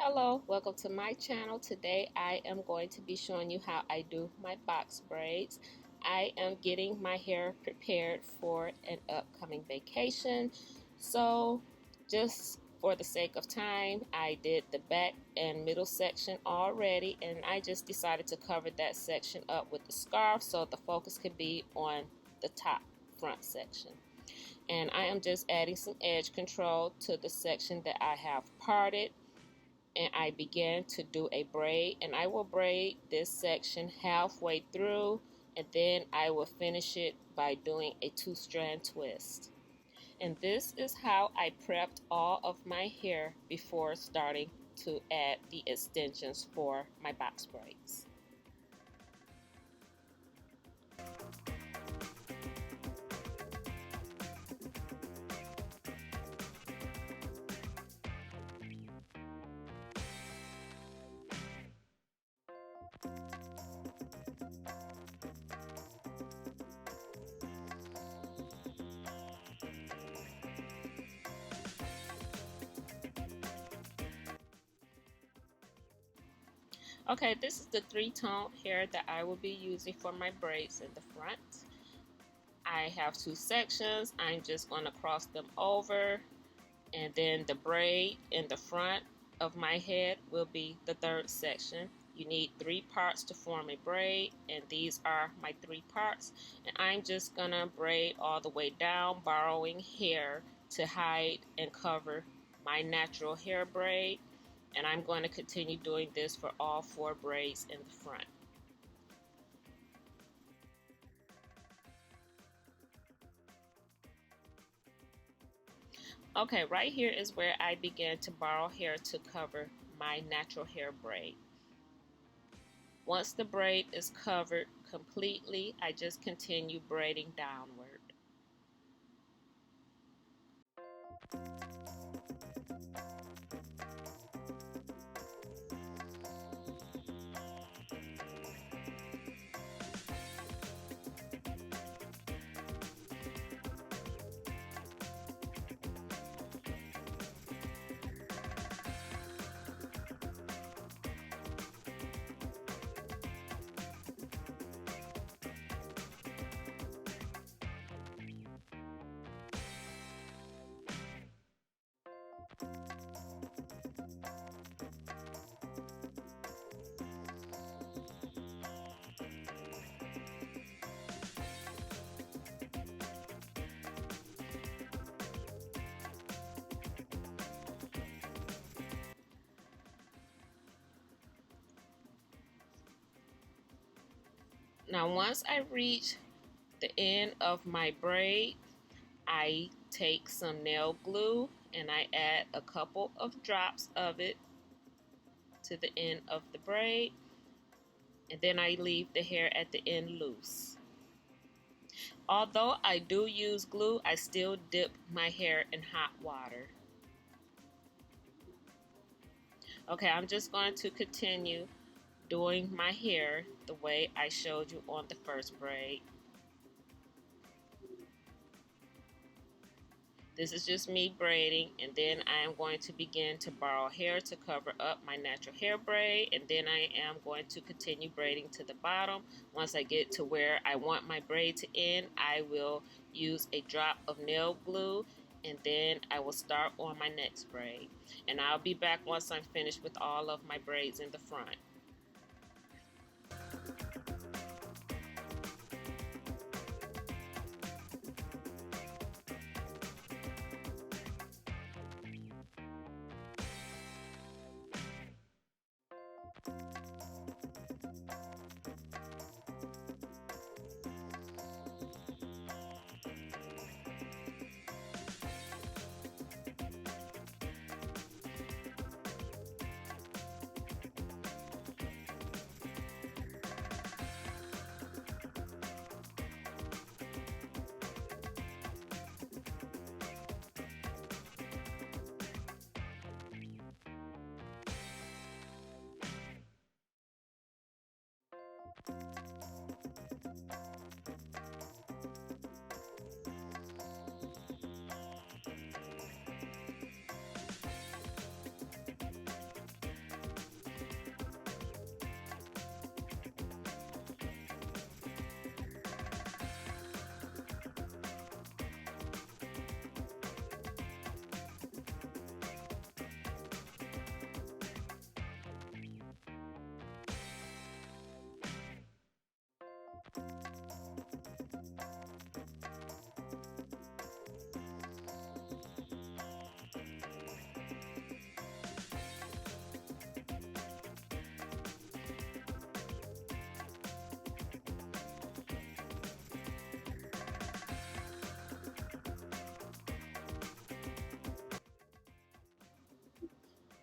Hello, welcome to my channel. Today I am going to be showing you how I do my box braids. I am getting my hair prepared for an upcoming vacation. So just for the sake of time, I did the back and middle section already, and I just decided to cover that section up with the scarf so the focus could be on the top front section. And I am just adding some edge control to the section that I have parted. And I began to do a braid, and I will braid this section halfway through, and then I will finish it by doing a 2-strand twist. And this is how I prepped all of my hair before starting to add the extensions for my box braids. Okay, this is the 3-tone hair that I will be using for my braids in the front. I have 2 sections. I'm just going to cross them over, and then the braid in the front of my head will be the 3rd section. You need 3 parts to form a braid, and these are my 3 parts. And I'm just going to braid all the way down, borrowing hair to hide and cover my natural hair braid. And I'm going to continue doing this for all 4 braids in the front. Okay, right here is where I began to borrow hair to cover my natural hair braid. Once the braid is covered completely, I just continue braiding downward. Now once I reach the end of my braid, I take some nail glue and I add a couple of drops of it to the end of the braid, and then I leave the hair at the end loose. Although I do use glue, I still dip my hair in hot water. Okay, I'm just going to continue doing my hair the way I showed you on the first braid. This is just me braiding, and then I am going to begin to borrow hair to cover up my natural hair braid, and then I am going to continue braiding to the bottom. Once I get to where I want my braid to end, I will use a drop of nail glue, and then I will start on my next braid. And I'll be back once I'm finished with all of my braids in the front.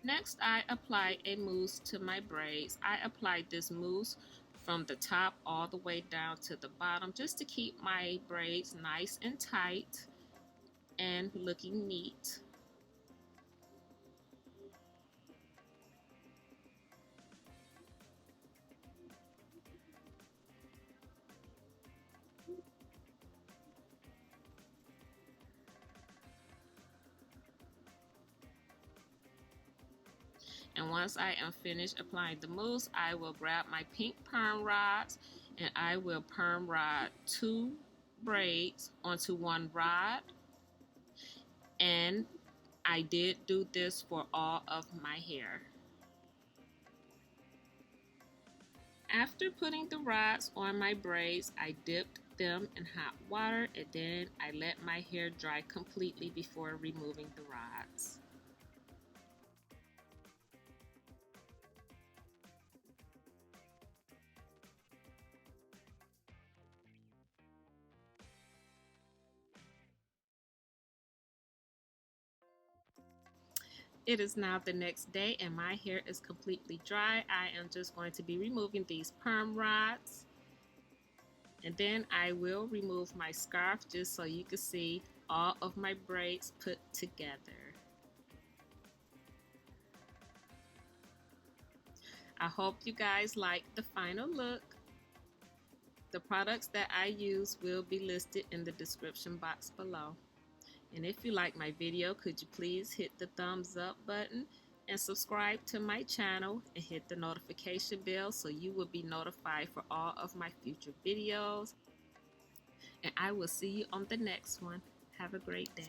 Next, I apply a mousse to my braids. I applied this mousse from the top all the way down to the bottom just to keep my braids nice and tight and looking neat. And once I am finished applying the mousse, I will grab my pink perm rods and I will perm rod 2 braids onto 1 rod. And I did do this for all of my hair. After putting the rods on my braids, I dipped them in hot water and then I let my hair dry completely before removing the rods. It is now the next day and my hair is completely dry. I am just going to be removing these perm rods. And then I will remove my scarf just so you can see all of my braids put together. I hope you guys like the final look. The products that I use will be listed in the description box below. And if you like my video, could you please hit the thumbs up button and subscribe to my channel and hit the notification bell so you will be notified for all of my future videos. And I will see you on the next one. Have a great day.